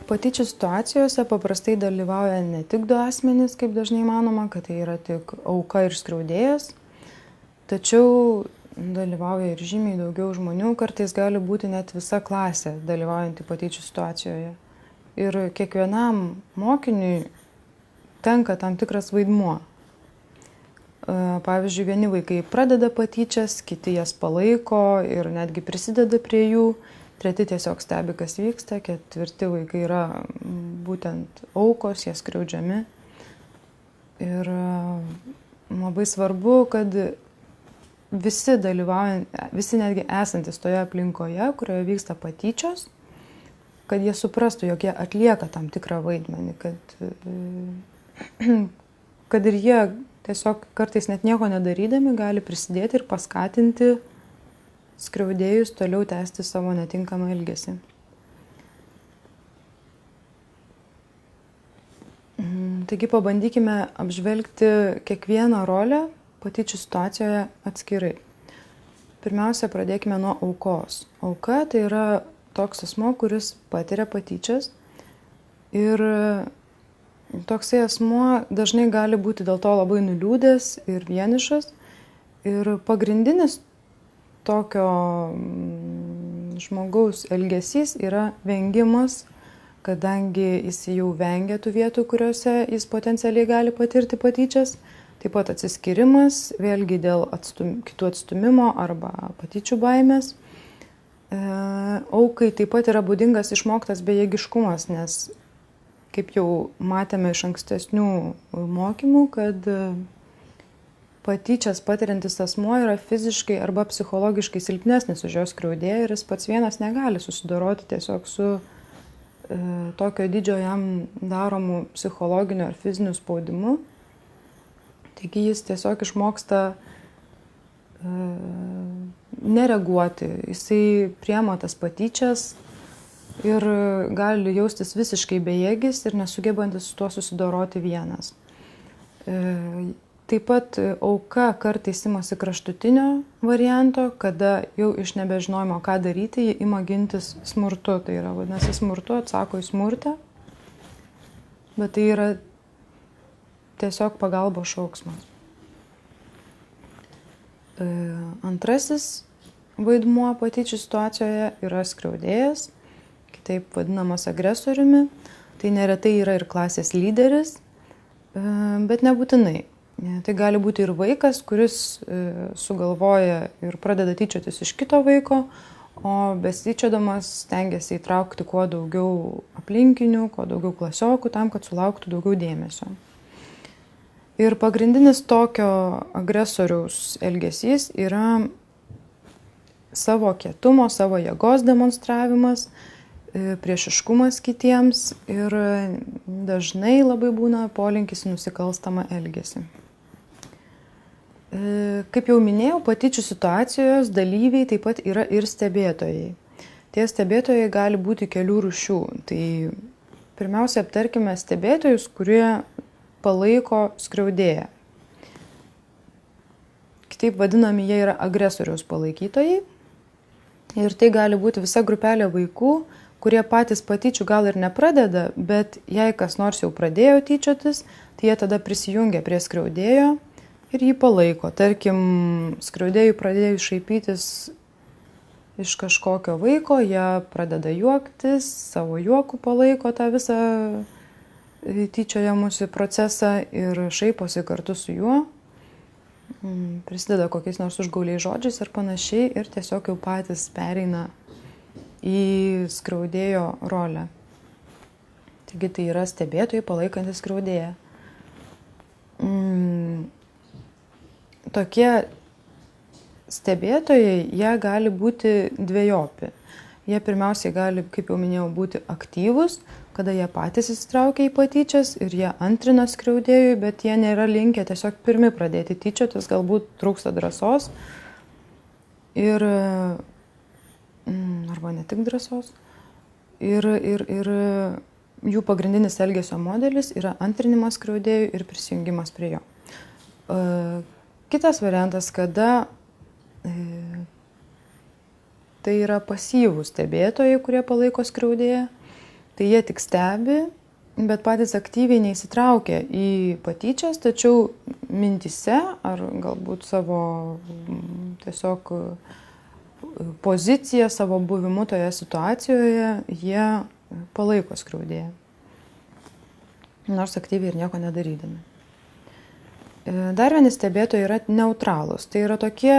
Patyčių situacijose paprastai dalyvauja ne tik du asmenys, kaip dažnai manoma, kad tai yra tik auka ir skriaudėjas, tačiau dalyvauja ir žymiai daugiau žmonių, kartais gali būti net visa klasė dalyvaujanti patyčių situacijoje. Ir kiekvienam mokiniui tenka tam tikras vaidmuo. Pavyzdžiui, vieni vaikai pradeda patyčias, kiti jas palaiko ir netgi prisideda prie jų. Treti tiesiog stebi, kas vyksta, ketvirti vaikai yra būtent aukos, jie skriaudžiami. Ir labai svarbu, kad visi visi netgi esantis toje aplinkoje, kurioje vyksta patyčios, kad jie suprastų, jog jie atlieka tam tikrą vaidmenį, kad ir jie tiesiog kartais net nieko nedarydami gali prisidėti ir paskatinti skriaudėjus toliau tęsti savo netinkamą elgesį. Taigi pabandykime apžvelgti kiekvieną rolę patyčių situacijoje atskirai. Pirmiausia, pradėkime nuo aukos. Auka tai yra toks asmuo, kuris patiria patyčias ir toksai asmuo dažnai gali būti dėl to labai nuliūdęs ir vienišas. Ir pagrindinis tokio žmogaus elgesys yra vengimas, kadangi jis jau vengia tų vietų, kuriuose jis potencialiai gali patirti patyčias. Taip pat atsiskyrimas, vėlgi dėl kitų atstumimo arba patyčių baimės. Aukai taip pat yra būdingas išmoktas bejėgiškumas, nes, kaip jau matėme iš ankstesnių mokymų, kad patyčias patiriantis asmuo yra fiziškai arba psichologiškai silpnesnis už jo skriaudėją ir jis pats vienas negali susidoroti tiesiog su tokio dydžio jam daromų psichologiniu ar fiziniu spaudimu. Taigi jis tiesiog išmoksta nereaguoti, jisai priema tas patyčias ir gali jaustis visiškai bejėgis ir nesugebantis su tuo susidoroti vienas. Taip pat auka kartais imasi kraštutinio varianto, kada jau iš nebežinojimo, ką daryti, ji ima gintis smurtu. Tai yra, vadinasi, smurtu atsako į smurtą, bet tai yra tiesiog pagalbos šauksmas. Antrasis vaidmuo patyčių situacijoje yra skriaudėjas, kitaip vadinamas agresoriumi. Tai neretai yra ir klasės lyderis, bet nebūtinai. Tai gali būti ir vaikas, kuris sugalvoja ir pradeda tyčiotis iš kito vaiko, o besityčiodamas stengiasi įtraukti kuo daugiau aplinkinių, kuo daugiau klasiokų, tam, kad sulauktų daugiau dėmesio. Ir pagrindinis tokio agresoriaus elgesys yra savo kietumo, savo jėgos demonstravimas, priešiškumas kitiems ir dažnai labai būna polinkis į nusikalstamą elgesį. Kaip jau minėjau, patyčių situacijos dalyviai taip pat yra ir stebėtojai. Tie stebėtojai gali būti kelių rūšių. Tai pirmiausia, aptarkime stebėtojus, kurie palaiko skriaudėją. Kitaip vadinami, jie yra agresoriaus palaikytojai. Ir tai gali būti visa grupelė vaikų, kurie patys patyčių gal ir nepradeda, bet jei kas nors jau pradėjo tyčiotis, tai jie tada prisijungia prie skriaudėjo ir jį palaiko. Tarkim, skriaudėjui pradėjus šaipytis iš kažkokio vaiko, jie pradeda juoktis, savo juokų palaiko tą visą tyčiojamusi procesą ir šaiposi kartu su juo, prisideda kokiais nors užgauliais žodžiais ir panašiai ir tiesiog jau patys pereina į skriaudėjo rolę. Taigi tai yra stebėtojai palaikantis skriaudėją. Tokie stebėtojai, jie gali būti dvejopi. Jie pirmiausiai gali, kaip jau minėjau, būti aktyvūs, kada jie patys įsitraukia į patyčias ir jie antrina skriaudėjui, bet jie nėra linkę tiesiog pirmi pradėti tyčiotis, galbūt trūksta drąsos ir arba ne tik drąsos. Ir jų pagrindinis elgesio modelis yra antrinimas skriaudėjui ir prisijungimas prie jo. Kitas variantas, kada tai yra pasyvūs stebėtojai, kurie palaiko skriaudėją. tai jie tik stebi, bet patys aktyviai neįsitraukia į patyčias, tačiau mintise ar galbūt savo tiesiog poziciją, savo buvimu toje situacijoje, jie palaiko skriaudėją. Nors aktyviai ir nieko nedarydami. Dar vieni stebėtojai yra neutralūs. Tai yra tokie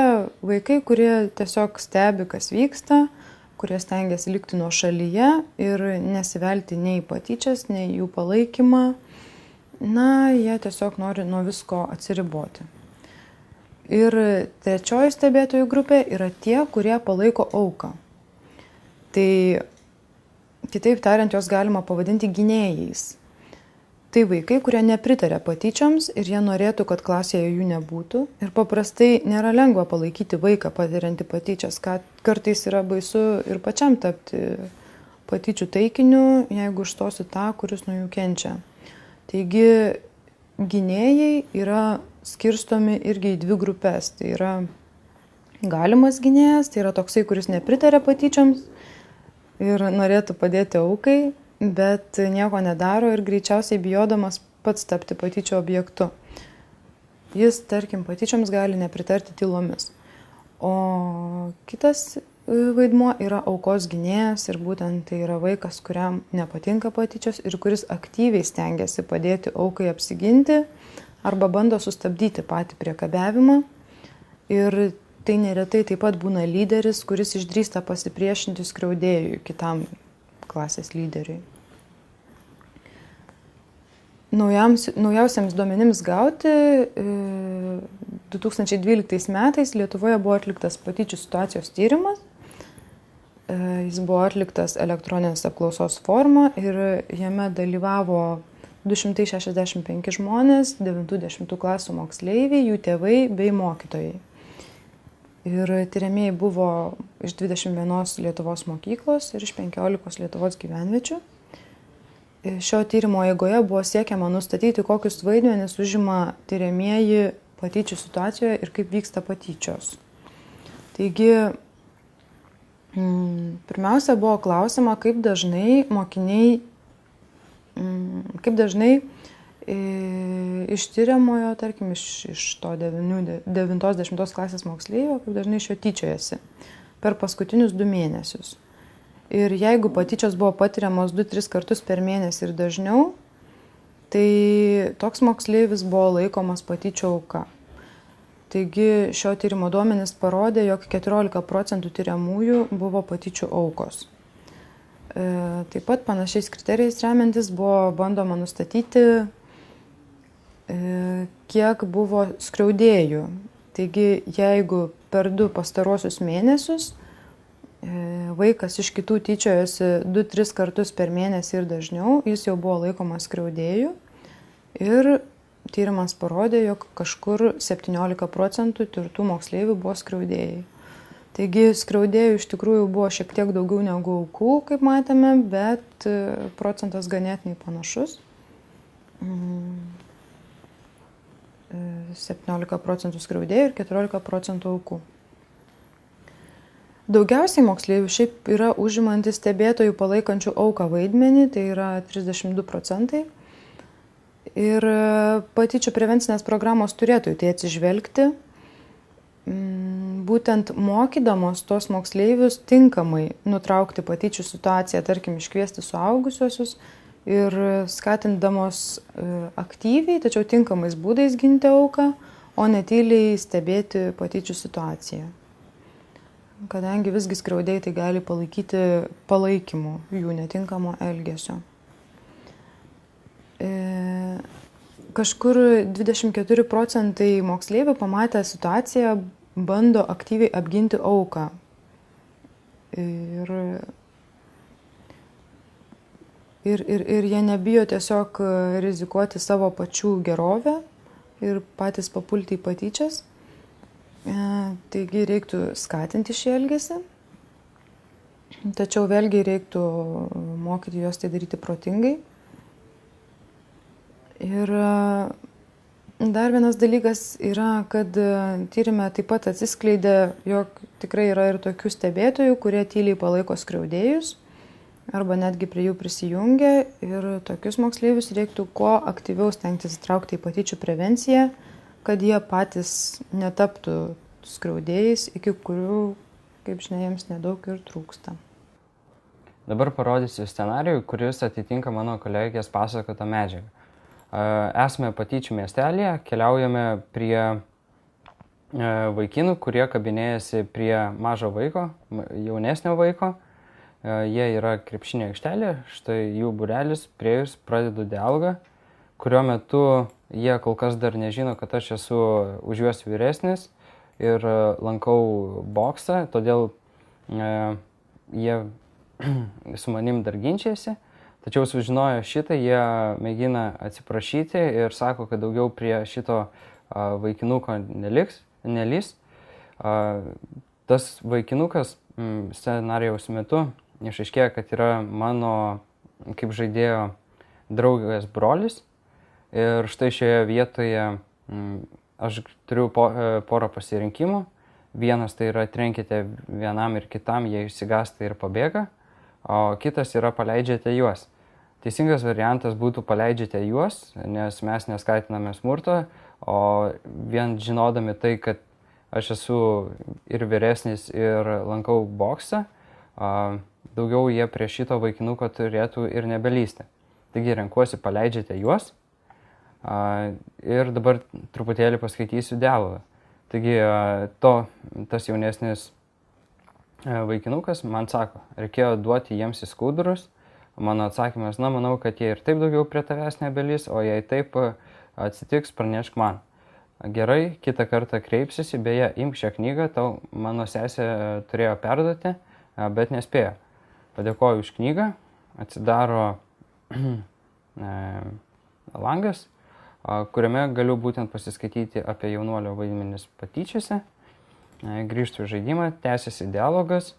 vaikai, kurie tiesiog stebi, kas vyksta, kurie stengiasi likti nuo šalyje ir nesivelti nei į patyčias, nei jų palaikymą. Na, jie tiesiog nori nuo visko atsiriboti. Ir trečioji stebėtojų grupė yra tie, kurie palaiko auką. Tai, kitaip tariant, jos galima pavadinti gynėjais. Tai vaikai, kurie nepritarė patyčioms ir jie norėtų, kad klasėje jų nebūtų. Ir paprastai nėra lengva palaikyti vaiką patiriantį patyčias, kad kartais yra baisu ir pačiam tapti patyčių taikiniu, jeigu užstosi tą, kuris nuo jų kenčia. Taigi gynėjai yra skirstomi irgi į dvi grupės. Tai yra galimas gynėjas, tai yra toksai, kuris nepritarė patyčioms ir norėtų padėti aukai, bet nieko nedaro ir greičiausiai bijodamas pats tapti patyčių objektu. Jis, tarkim, patyčioms gali nepritarti tylomis. O kitas vaidmuo yra aukos gynėjas ir būtent tai yra vaikas, kuriam nepatinka patyčios ir kuris aktyviai stengiasi padėti aukai apsiginti arba bando sustabdyti patį priekabiavimą. Ir tai neretai taip pat būna lyderis, kuris išdrįsta pasipriešinti skriaudėjui, kitam klasės lyderiui. Naujausiams duomenims gauti 2012 metais Lietuvoje buvo atliktas patyčių situacijos tyrimas. Jis buvo atliktas elektroninės apklausos forma ir jame dalyvavo 265 žmonės, 9-10 klasių moksleiviai, jų tėvai bei mokytojai. Ir tyriamieji buvo iš 21 Lietuvos mokyklos ir iš 15 Lietuvos gyvenviečių. Šio tyrimo eigoje buvo siekiama nustatyti, kokius vaidmenis užima tyriamieji patyčių situacijoje ir kaip vyksta patyčios. Taigi, pirmiausia buvo klausima, kaip dažnai iš tyriamojo, tarkim, iš to 9-10 klasės moksleivio, kaip dažnai iš jo tyčiojasi per paskutinius 2 mėnesius. Ir jeigu patyčios buvo patiriamos 2-3 kartus per mėnesį ir dažniau, tai toks moksleivis buvo laikomas patyčių auka. Taigi šio tyrimo duomenys parodė, jog 14% tyriamųjų buvo patyčių aukos. Taip pat panašiais kriterijais remiantis buvo bandoma nustatyti, kiek buvo skriaudėjų. Taigi, jeigu per 2 pastaruosius mėnesius vaikas iš kitų tyčiojosi 2-3 kartus per mėnesį ir dažniau, jis jau buvo laikomas skriaudėjų. Ir tyrimas parodė, jog kažkur 17% tirtų moksleivių buvo skriaudėjai. Taigi, skriaudėjų iš tikrųjų buvo šiek tiek daugiau negu aukų, kaip matėme, bet procentas ganėtinai panašus. 17% skriaudėjų ir 14% aukų. Daugiausiai moksleivių šiaip yra užimantys stebėtojų palaikančių auką vaidmenį, tai yra 32%. Ir patyčių prevencinės programos turėtų į tai atsižvelgti, būtent mokydamos tos moksleivius tinkamai nutraukti patyčių situaciją, tarkim, iškviesti suaugusiuosius ir skatindamos aktyviai, tačiau tinkamais būdais ginti auką, o netyliai stebėti patyčių situaciją. Kadangi visgi skriaudėjai tai gali palaikyti palaikymu jų netinkamo elgesio. Kažkur 24% moksleivių pamatę situaciją bando aktyviai apginti auką. Ir jie nebijo tiesiog rizikuoti savo pačių gerovę ir patys papulti į patyčias. Taigi reiktų skatinti šį elgesį, tačiau vėlgi reiktų mokyti juos tai daryti protingai. Ir dar vienas dalykas yra, kad tyrime taip pat atsiskleidė, jog tikrai yra ir tokių stebėtojų, kurie tyliai palaiko skriaudėjus. arba netgi prie jų prisijungia ir tokius moksleivius reiktų kuo aktyviau stengtis įtraukti į patyčių prevenciją, kad jie patys netaptų skriaudėjais, iki kurių, kaip žinia, jiems nedaug ir trūksta. Dabar parodysiu scenarijų, kuris atitinka mano kolegės pasakotą medžiagą. Esame patyčių miestelėje, keliaujame prie vaikinų, kurie kabinėjasi prie mažo vaiko, jaunesnio vaiko. Jie yra krepšinio aikštelė, štai jų būrelis, priejus pradedu dialogą, kurio metu jie kol kas dar nežino, kad aš esu už juos vyresnis ir lankau boksą, todėl jie su manim dar ginčiasi. Tačiau sužinojo šitą, jie mėgina atsiprašyti ir sako, kad daugiau prie šito vaikinuko nelys. Tas vaikinukas scenarijaus metu išaiškėjo, kad yra mano kaip žaidėjo draugės brolis. Ir štai šioje vietoje aš turiu porą pasirinkimų. Vienas tai yra trenkite vienam ir kitam, jie išsigąsta ir pabėga, o kitas yra paleidžiate juos. Teisingas variantas būtų paleidžiate juos, nes mes neskatiname smurto, o vien žinodami tai, kad aš esu ir vyresnis ir lankau boksą, daugiau jie prie šito vaikinuko turėtų ir nebelysti. Taigi renkuosi paleidžiate juos ir dabar truputėlį paskaitysiu dialogą. Taigi tas jaunesnis vaikinukas man sako, reikėjo duoti jiems į skudurus. Mano atsakymas, manau, kad jie ir taip daugiau prie tavęs nebelys, o jei taip atsitiks, pranešk man. Gerai, kitą kartą kreipsiuosi, beje, imk šią knygą, tau mano sesė turėjo perduoti, bet nespėjo. Padėkoju už knygą, atsidaro langas, kuriame galiu būtent pasiskaityti apie jaunuolio vaidmenis patyčiose. Grįžtu į žaidimą, tęsiasi dialogas.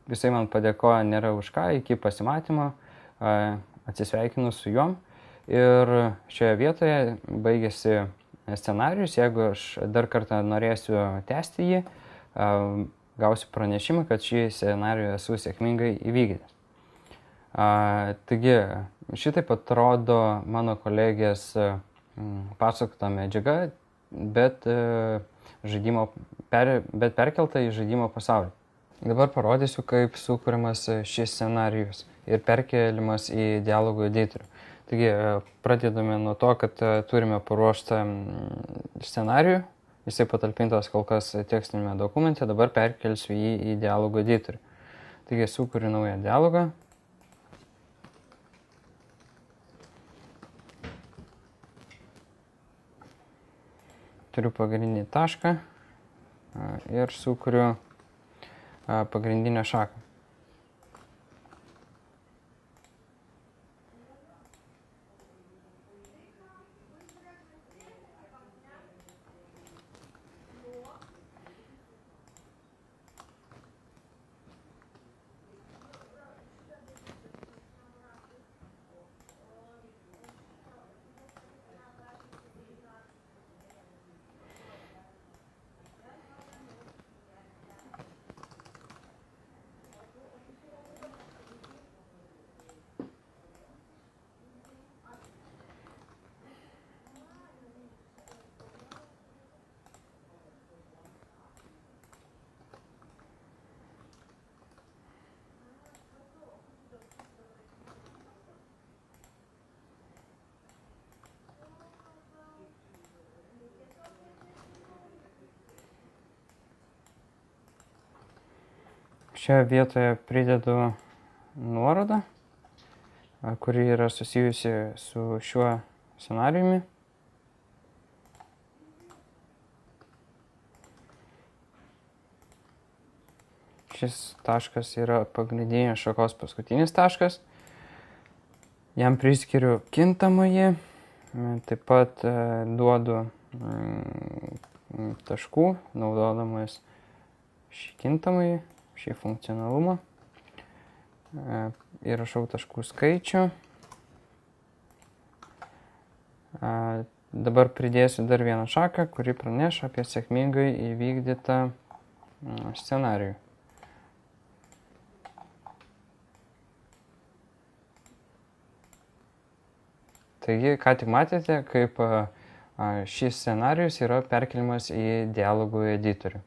Visai man padėkoja nėra už ką, iki pasimatymo, atsisveikinu su juom. Ir šioje vietoje baigėsi scenarijus. Jeigu aš dar kartą norėsiu tęsti jį, gausiu pranešimą, kad šį scenarijų esu sėkmingai įvykdęs. Taigi, šitaip atrodo mano kolegės pasakota medžiaga, bet perkelta į žaidimo pasaulį. Dabar parodysiu, kaip sukuriamas šis scenarijus ir perkeliamas į dialogų editorių. Taigi, pradedame nuo to, kad turime paruoštą scenarijų. Jisai patalpintas kol kas tekstinėme dokumente, dabar perkelsiu jį į dialogų editorių. Taigi, sukuriu naują dialogą. Turiu pagrindinį tašką ir sukuriu pagrindinę šaką. Šioje vietoje pridedu nuorodą, kuri yra susijusi su šiuo scenarijumi. Šis taškas yra pagrindinės šakos paskutinis taškas. Jam priskiriu kintamąjį, taip pat duodu taškų, naudodamas šį kintamąjį, šį funkcionalumą. Įrašau taškų skaičių. Dabar pridėsiu dar vieną šaką, kuri praneš apie sėkmingai įvykdytą scenarijų. Taigi, ką tik matėte, kaip šis scenarijus yra perkeliamas į dialogų editorių.